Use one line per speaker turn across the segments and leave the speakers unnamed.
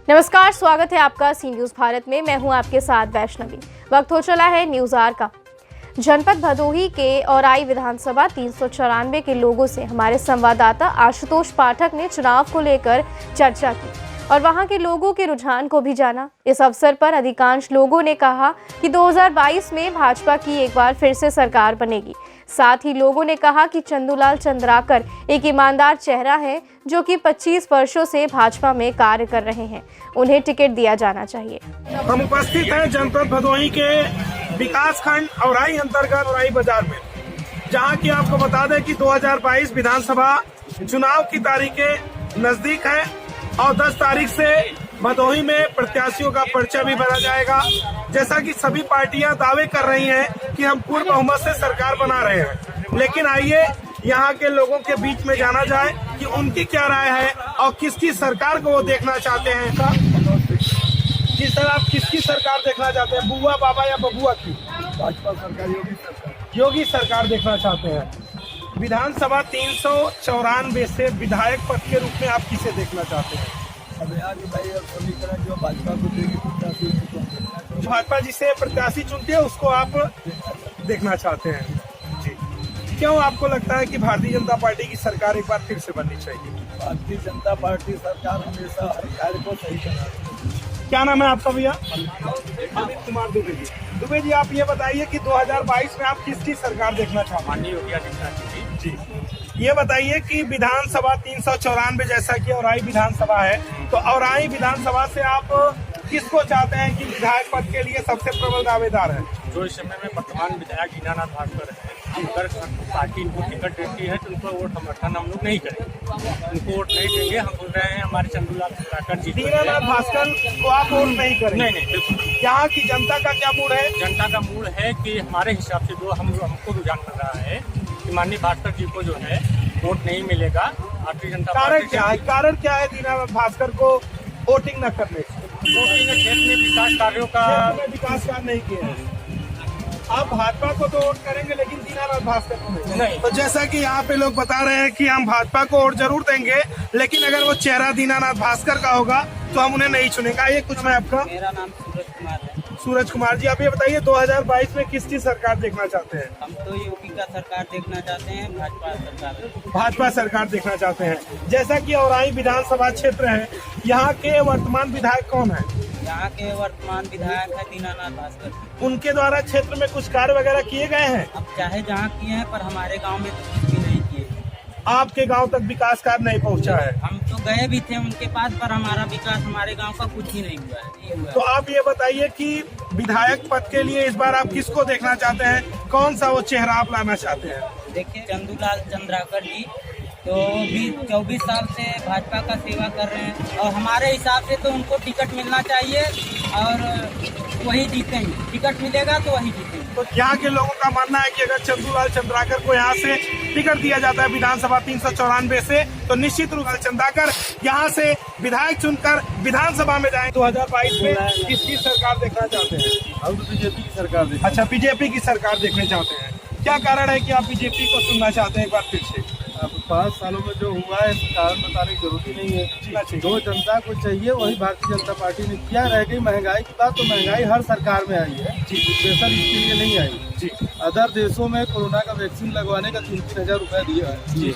नमस्कार, स्वागत है आपका सी न्यूज भारत में। मैं हूं आपके साथ वैष्णवी। वक्त हो चला है न्यूज आवर का। जनपद भदोही के औराई विधानसभा 394 के लोगों से हमारे संवाददाता आशुतोष पाठक ने चुनाव को लेकर चर्चा की और वहां के लोगों के रुझान को भी जाना। इस अवसर पर अधिकांश लोगों ने कहा कि 2022 में भाजपा की एक बार फिर से सरकार बनेगी। साथ ही लोगों ने कहा कि चंदूलाल चंद्राकर एक ईमानदार चेहरा है जो कि 25 वर्षों से भाजपा में कार्य कर रहे हैं, उन्हें टिकट दिया जाना चाहिए।
हम उपस्थित हैं जनपद भदोही के विकास खंड औराई अंतर्गत औराई बाजार में, जहां की आपको बता दें कि 2022 विधानसभा चुनाव की तारीखें नजदीक है और 10 तारीख से भदोही में प्रत्याशियों का पर्चा भी भरा जाएगा। जैसा कि सभी पार्टियां दावे कर रही हैं कि हम पूर्ण बहुमत से सरकार बना रहे हैं, लेकिन आइए यहाँ के लोगों के बीच में जाना जाए कि उनकी क्या राय है और किसकी सरकार को वो देखना चाहते हैं। जी सर, आप किसकी सरकार देखना चाहते हैं, बुआ बाबा या बबुआ की?
भाजपा सरकार,
योगी सरकार देखना चाहते हैं। विधानसभा 394 से विधायक पद के रूप में आप किसे देखना चाहते हैं?
अब यहाँ की भाई समीकरण जो भाजपा को देगी प्रत्याशी उसको
भाजपा जिसे प्रत्याशी चुनती है उसको आप देखना चाहते हैं जी। क्यों आपको लगता है कि भारतीय जनता पार्टी की सरकार एक बार फिर से बननी चाहिए?
भारतीय जनता पार्टी सरकार हमेशा हर कार्य को सही करती है।
क्या नाम है आपका भैया? अमित कुमार दुबे जी। दुबे जी, आप ये बताइए कि 2022 में आप किसकी सरकार देखना चाहते हैं?
माननीय योगी आदित्यनाथ जी।
ये बताइए कि विधानसभा 394 जैसा कि औराई विधानसभा है, तो औराई विधानसभा से आप किसको चाहते हैं कि विधायक पद के लिए सबसे प्रबल दावेदार है?
जो इस समय में वर्तमान विधायक दीनानाथ भास्कर है, अगर पार्टी इनको टिकट देती है तो उनको वोट समर्थन हम लोग नहीं करेंगे, उनको वोट नहीं देंगे। हम बोल रहे हैं हमारे चंदूलाल चंद्राकर जी।
दीनानाथ भास्कर को आप वोट नहीं करेंगे?
नहीं, बिल्कुल।
यहाँ की जनता का क्या मूड है?
जनता का मूड है कि हमारे हिसाब से जो हमको रुझान कर रहा है कि माननीय भास्कर जी को जो है वोट नहीं मिलेगा। भारतीय जनता
कारण क्या है? कारण क्या है दीनानाथ भास्कर को वोटिंग न करने से?
वोटिंग ने क्षेत्र में विकास कार्यों का
विकास कार्य नहीं किए हैं। आप भाजपा को तो वोट करेंगे लेकिन दीनानाथ भास्कर को
नहीं।
तो जैसा कि यहाँ पे लोग बता रहे हैं कि हम भाजपा को वोट जरूर देंगे, लेकिन अगर वो चेहरा दीनानाथ भास्कर का होगा तो हम उन्हें नहीं चुनेंगे। ये कुछ मैं आपका?
मेरा नाम सूरज कुमार है।
सूरज कुमार जी, आप ये बताइए 2022 में किसकी सरकार देखना चाहते हैं?
हम तो योगी का सरकार देखना चाहते हैं, भाजपा सरकार।
भाजपा सरकार देखना चाहते हैं। जैसा कि औराई विधानसभा क्षेत्र है, यहाँ के वर्तमान विधायक कौन है?
यहाँ के वर्तमान विधायक है दीनानाथ भास्कर।
उनके द्वारा क्षेत्र में कुछ कार्य वगैरह किए गए हैं?
अब चाहे जहाँ किए हैं, पर हमारे गांव में तो कुछ भी नहीं किए।
आपके गांव तक विकास कार्य नहीं पहुंचा है?
हम तो गए भी थे उनके पास, पर हमारा विकास हमारे गांव का कुछ ही नहीं हुआ है, नहीं हुआ।
तो आप ये बताइए कि विधायक पद के लिए इस बार आप किसको देखना चाहते हैं? कौन सा वो चेहरा आप लाना चाहते हैं?
देखिए, चंदूलाल चंद्राकर जी तो भी 24 साल से भाजपा का सेवा कर रहे हैं और हमारे हिसाब से तो उनको टिकट मिलना चाहिए और वही जीतेंगे। टिकट मिलेगा तो वही जीतेंगे।
तो यहाँ के लोगों का मानना है कि अगर चंदूलाल चंद्राकर को यहाँ से टिकट दिया जाता है विधानसभा 394 से, तो निश्चित रूप से चंद्राकर यहाँ से विधायक चुनकर विधानसभा में जाएंगे। 2022 में किसकी सरकार देखना चाहते हैं?
हम तो बीजेपी की सरकार देखते
अच्छा, बीजेपी की सरकार देखना चाहते हैं। क्या कारण है कि आप बीजेपी को चुनना चाहते हैं एक बार फिर से?
हैं। अब 5 सालों में जो हुआ है इसका कारण बताने की जरूरत ही नहीं है। जो जनता को चाहिए वही भारतीय जनता पार्टी ने किया। रह गई महंगाई की बात, तो महंगाई हर सरकार में आई है, स्पेशल इसके लिए नहीं आई। अदर देशों में कोरोना का वैक्सीन लगवाने का 3-3 हजार रुपया दिया है।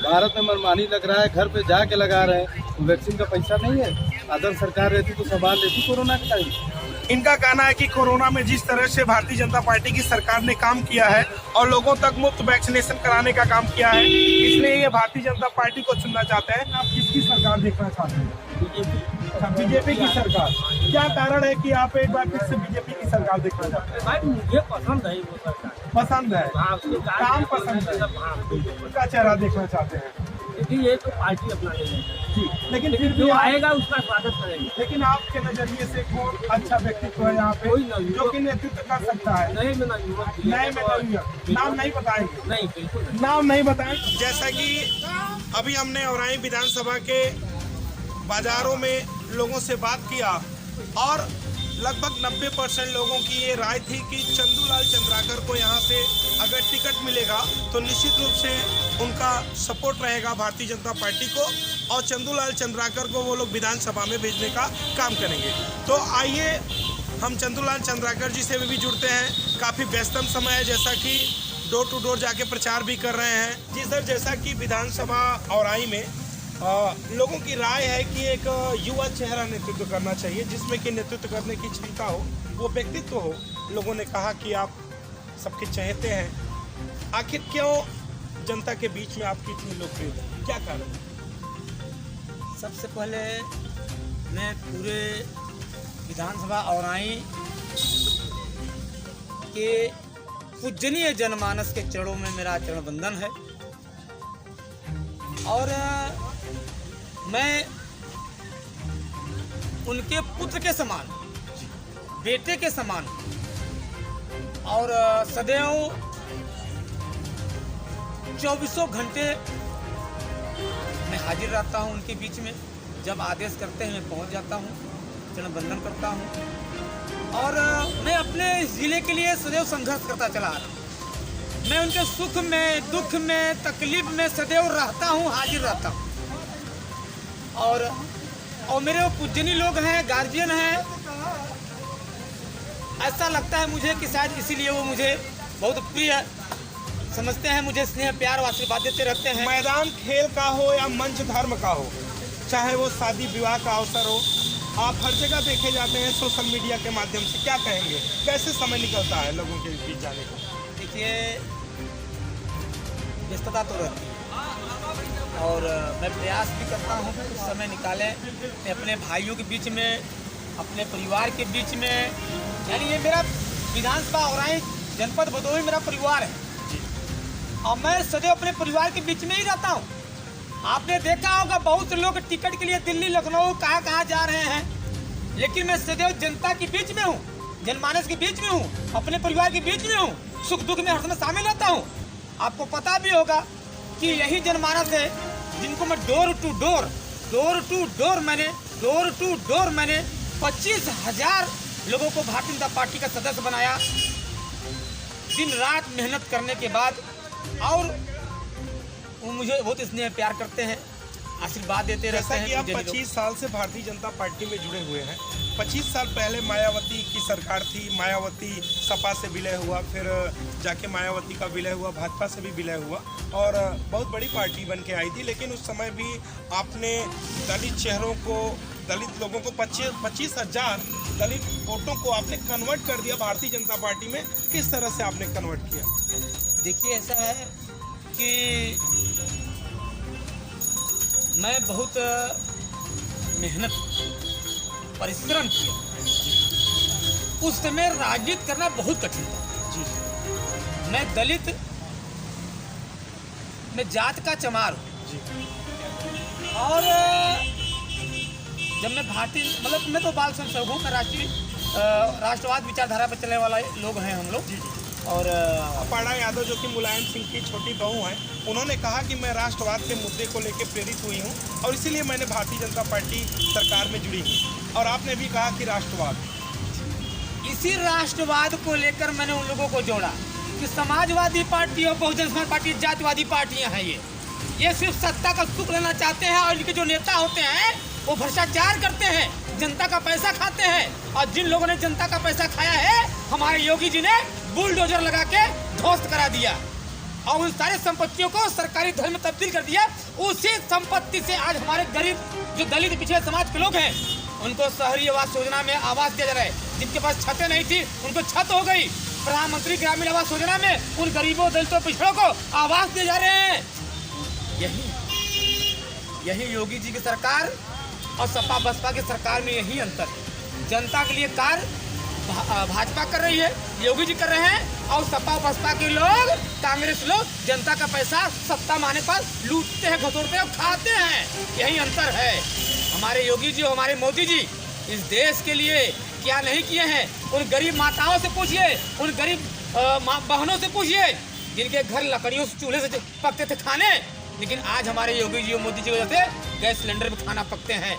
भारत में मनमानी लग रहा है, घर पे जाके लगा रहे हैं। वैक्सीन का पैसा नहीं है। अदर सरकार रहती तो संभाल लेती कोरोना के टाइम।
इनका कहना है कि कोरोना में जिस तरह से भारतीय जनता पार्टी की सरकार ने काम किया है और लोगों तक मुफ्त वैक्सीनेशन कराने का काम किया है, इसलिए ये भारतीय जनता पार्टी को चुनना चाहते हैं। आप किसकी सरकार देखना चाहते हैं? बीजेपी की सरकार। क्या कारण है कि आप एक बार फिर से बीजेपी की सरकार देखना चाहते हैं?
भाई मुझे पसंद है वो सरकार।
पसंद है, काम पसंद है, उनका चेहरा देखना चाहते हैं।
क्योंकि ये तो पार्टी अपना ले
जी, लेकिन फिर
जो
भी
आएगा उसका स्वागत करेंगे।
लेकिन आपके नजरिए से कौन अच्छा व्यक्तित्व है यहाँ पे जो कि नेतृत्व कर सकता है?
नहीं में
नाम नहीं बताएंगे?
नहीं, बिल्कुल
नाम नहीं बताएंगे। जैसा कि अभी हमने औराई विधानसभा के बाजारों में लोगों से बात किया और लगभग 90% लोगों की ये राय थी कि चंदूलाल चंद्राकर को यहाँ से अगर टिकट मिलेगा तो निश्चित रूप से उनका सपोर्ट रहेगा भारतीय जनता पार्टी को और चंदूलाल चंद्राकर को वो लोग विधानसभा में भेजने का काम करेंगे। तो आइए हम चंदूलाल चंद्राकर जी से भी जुड़ते हैं। काफ़ी व्यस्तम समय है, जैसा कि डोर टू डोर जाके प्रचार भी कर रहे हैं। जी सर, जैसा कि विधानसभा औराई में लोगों की राय है कि एक युवा चेहरा नेतृत्व करना चाहिए, जिसमें कि नेतृत्व करने की क्षमता हो, वो व्यक्तित्व हो। लोगों ने कहा कि आप सबके चहेते हैं, आखिर क्यों जनता के बीच में आपकी इतनी लोकप्रियता, क्या कारण?
सबसे पहले मैं पूरे विधानसभा औराई के पूजनीय जनमानस के चरणों में मेरा चरण वंदन है और मैं उनके पुत्र के समान, बेटे के समान और सदैव 24 घंटे मैं हाजिर रहता हूं उनके बीच में। जब आदेश करते हैं मैं पहुंच जाता हूं, चरण वंदन करता हूं और मैं अपने ज़िले के लिए सदैव संघर्ष करता चला आ रहा हूं। मैं उनके सुख में, दुख में, तकलीफ में सदैव रहता हूं, हाजिर रहता हूं और मेरे वो पूजनीय लोग हैं, गार्जियन हैं। ऐसा लगता है मुझे कि शायद इसीलिए वो मुझे बहुत प्रिय समझते हैं, मुझे स्नेह प्यार और आशीर्वाद देते रहते हैं।
मैदान खेल का हो या मंच धर्म का हो, चाहे वो शादी विवाह का अवसर हो, आप हर जगह देखे जाते हैं सोशल मीडिया के माध्यम से। क्या कहेंगे, कैसे समय निकलता है लोगों के बीच जाने का?
देखिए, व्यस्तता तो रहती है और मैं प्रयास भी करता हूँ कि कुछ समय निकालें मैं अपने भाइयों के बीच में, अपने परिवार के बीच में। यानी ये मेरा विधानसभा औराई जनपद भदोही मेरा परिवार है और मैं सदैव अपने परिवार के बीच में ही रहता हूँ। आपने देखा होगा बहुत से लोग टिकट के लिए दिल्ली, लखनऊ, कहाँ जा रहे हैं, लेकिन मैं सदैव जनता के बीच में हूँ, जनमानस के बीच में हूँ, अपने परिवार के बीच में हूँ, सुख दुख में हर समय शामिल रहता हूँ। आपको पता भी होगा कि यही जनमानस है जिनको मैं डोर टू डोर मैंने 25,000 लोगों को भारतीय जनता पार्टी का सदस्य बनाया, दिन रात मेहनत करने के बाद। और वो मुझे बहुत स्नेह प्यार करते हैं, आशीर्वाद देते रहते हैं।
जैसा कि आप 25 साल से भारतीय जनता पार्टी में जुड़े हुए हैं, 25 साल पहले मायावती की सरकार थी, मायावती सपा से विलय हुआ, फिर जाके मायावती का विलय हुआ, भाजपा से भी विलय हुआ और बहुत बड़ी पार्टी बन के आई थी। लेकिन उस समय भी आपने दलित चेहरों को, दलित लोगों को 25,000 दलित वोटों को आपने कन्वर्ट कर दिया भारतीय जनता पार्टी में। किस तरह से आपने कन्वर्ट किया?
देखिए, ऐसा है कि मैं बहुत मेहनत, परिश्रम किया। उस समय राजनीति करना बहुत कठिन था जी। मैं दलित, मैं जात का चमार हूँ और जब मैं भारतीय, मतलब मैं तो बाल संसद हूँ, मैं राष्ट्रवाद विचारधारा पर चलने वाला लोग हैं हम लोग। और
अपाड़ा यादव जो कि मुलायम सिंह की छोटी बहू हैं, उन्होंने कहा कि मैं राष्ट्रवाद के मुद्दे को लेकर प्रेरित हुई हूं और इसीलिए मैंने भारतीय जनता पार्टी सरकार में जुड़ी हूं। और आपने भी कहा कि राष्ट्रवाद,
इसी राष्ट्रवाद को लेकर मैंने उन लोगों को जोड़ा कि समाजवादी पार्टी और बहुजन समाज पार्टी जातिवादी पार्टियां हैं। ये सिर्फ सत्ता का सुख लेना चाहते हैं और इनके जो नेता होते हैं वो भ्रष्टाचार करते हैं, जनता का पैसा खाते हैं। और जिन लोगों ने जनता का पैसा खाया है, हमारे योगी जी ने बुलडोजर लगा के ध्वस्त करा दिया और उन सारे संपत्तियों को सरकारी धन में तब्दील कर दिया। उसी संपत्ति से आज हमारे गरीब, जो दलित पिछड़े समाज के लोग हैं, उनको शहरी आवास योजना में आवास दिया जा रहा है। जिनके पास छतें नहीं थी उनको छत हो गई। प्रधानमंत्री ग्रामीण आवास योजना में उन गरीबों, दलितों, पिछड़ों को आवास दिए जा रहे हैं। यही योगी जी की सरकार और सपा बसपा की सरकार में यही अंतर है। जनता के लिए कार्य भाजपा कर रही है, योगी जी कर रहे हैं और सपा बसपा के लोग, कांग्रेस लोग जनता का पैसा सत्ता माने पर लूटते हैं, घसोड़ते हैं और खाते हैं। यही अंतर है। हमारे योगी जी, हमारे मोदी जी इस देश के लिए क्या नहीं किए हैं। उन गरीब माताओं से पूछिए, उन गरीब बहनों से पूछिए जिनके घर लकड़ियों से, चूल्हे से पकते थे खाने, लेकिन आज हमारे योगी जी और मोदी जी की वजह से गैस सिलेंडर में खाना पकते हैं।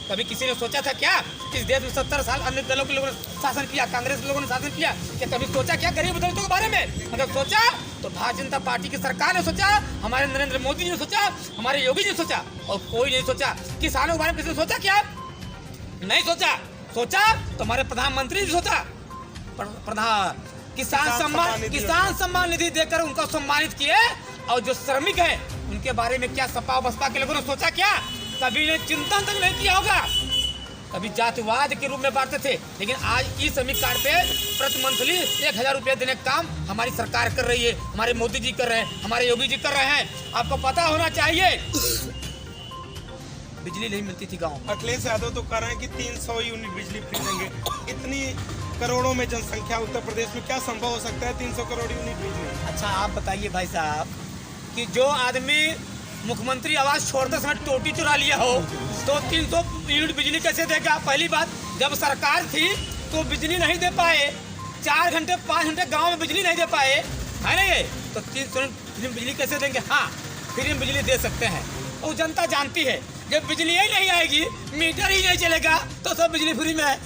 कभी किसी ने सोचा था क्या इस देश में 70 साल अन्य दलों के लोगों ने शासन किया, कांग्रेस के लोगों ने शासन किया, क्या कभी सोचा क्या गरीब दलितों के बारे में? अगर सोचा तो भारतीय जनता पार्टी की सरकार ने सोचा, हमारे नरेंद्र मोदी जी ने सोचा, हमारे योगी जी ने सोचा, और कोई नहीं सोचा। किसानों के बारे में किसी ने सोचा क्या? नहीं सोचा। सोचा तो हमारे प्रधानमंत्री ने सोचा, किसान सम्मान निधि देकर उनको सम्मानित किए। और जो श्रमिक है उनके बारे में क्या सपा बसपा के लोगों ने सोचा क्या? कभी ने चिंतन तक नहीं किया होगा। कभी जातिवाद के रूप में बांटते थे, लेकिन आज ई श्रमिक कार्ड पे प्रति मंथली 1000 रुपया देने का काम हमारी सरकार कर रही है, हमारे मोदी जी कर रहे हैं, हमारे योगी जी कर रहे हैं। आपको पता होना चाहिए बिजली नहीं मिलती थी गाँव।
अखिलेश यादव तो कह रहे हैं कि 300 यूनिट बिजली फ्री देंगे। इतनी करोड़ों में जनसंख्या उत्तर प्रदेश में क्या संभव हो सकता है 300 करोड़ यूनिट बिजली?
अच्छा आप बताइए भाई साहब कि जो आदमी मुख्यमंत्री आवास छोड़ते समय टोटी चुरा लिया हो तो 300 यूनिट बिजली कैसे देगा? पहली बात, जब सरकार थी तो बिजली नहीं दे पाए, 4 घंटे 5 घंटे गांव में बिजली नहीं दे पाए, है ना? ये तो 300 यूनिट बिजली कैसे देंगे? हाँ, फ्री में बिजली दे सकते हैं। वो जनता जानती है जब बिजली ही नहीं आएगी, मीटर ही नहीं चलेगा तो सब बिजली फ्री में है।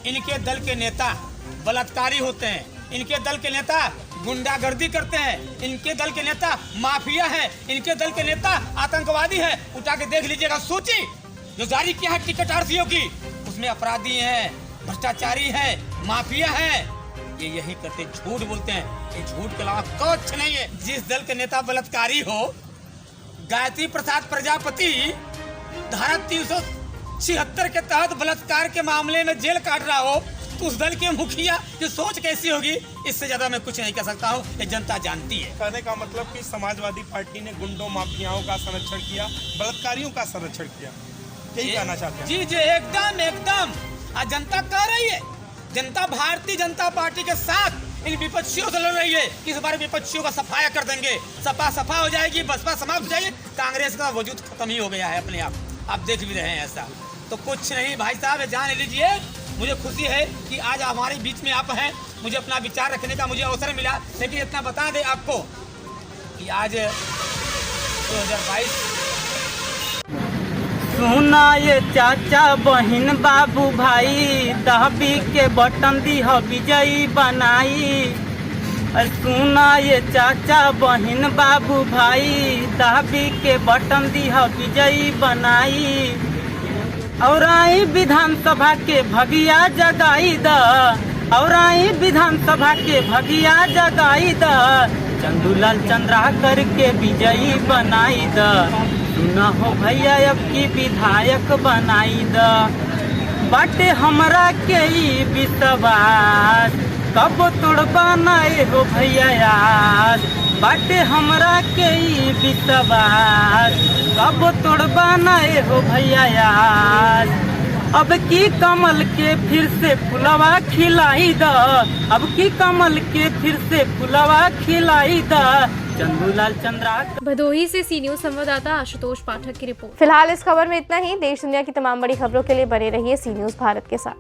इनके दल के नेता बलात्कारी होते हैं, इनके दल के नेता गुंडागर्दी करते हैं, इनके दल के नेता माफिया है, इनके दल के नेता आतंकवादी है। उठा के देख लीजिएगा सूची जो जारी किया है टिकट आरसीओ की, उसमें अपराधी हैं, भ्रष्टाचारी है, माफिया है। ये यही करते, झूठ बोलते हैं। ये झूठ के अलावा कुछ नहीं है। जिस दल के नेता बलात्कारी हो, गायत्री प्रसाद प्रजापति धारा 376 के तहत बलात्कार के मामले में जेल काट रहा हो, तो उस दल के मुखिया की सोच कैसी होगी? इससे ज्यादा मैं कुछ नहीं कह सकता हूँ, ये जनता जानती है।
कहने का मतलब कि समाजवादी पार्टी ने गुंडों माफियाओं का संरक्षण किया, बलात्कारियों का संरक्षण किया, यही कहना चाहते हैं?
जी जी, एकदम। आज जनता कह रही है, जनता भारतीय जनता पार्टी के साथ इन विपक्षियों से लड़ रही है। इस बार विपक्षियों का सफाया कर देंगे, सपा सफा हो जाएगी, बसपा समाप्त हो जाएगी, कांग्रेस का वजूद खत्म ही हो गया है अपने आप देख भी रहे हैं ऐसा। तो कुछ नहीं भाई साहब, जान लीजिए, मुझे खुशी है कि आज हमारे बीच में आप हैं, मुझे अपना विचार रखने का मुझे अवसर मिला। लेकिन इतना बता दें आपको कि आज 2022
सुना ये चाचा बहिन बाबू भाई, दहबी के बटन दी हो विजयी बनाई। सुना ये चाचा बहिन बाबू भाई, दहबी के बटन दी हो विजयी बनाई। और आई विधानसभा के भगिया जगाई द, और आई विधानसभा के भगिया जगाई द, चंदूलाल चंद्राकर के विजयी बनाई द। सुना हो भैया अब की विधायक बनाई द। बाटे हमरा के ई विश्वास, कब तोड़बा नाए हो भैया यार। बाटे हमरा के ई विश्वास, कब तोड़बा नाए हो भैया यार। अब की कमल के फिर से फुलवा खिलाई द, अब की कमल के फिर से फुलवा खिलाई द, चंदूलाल चंद्राकर।
भदोही से सी न्यूज संवाददाता आशुतोष पाठक की रिपोर्ट। फिलहाल इस खबर में इतना ही। देश दुनिया की तमाम बड़ी खबरों के लिए बने रहिए सी न्यूज भारत के साथ।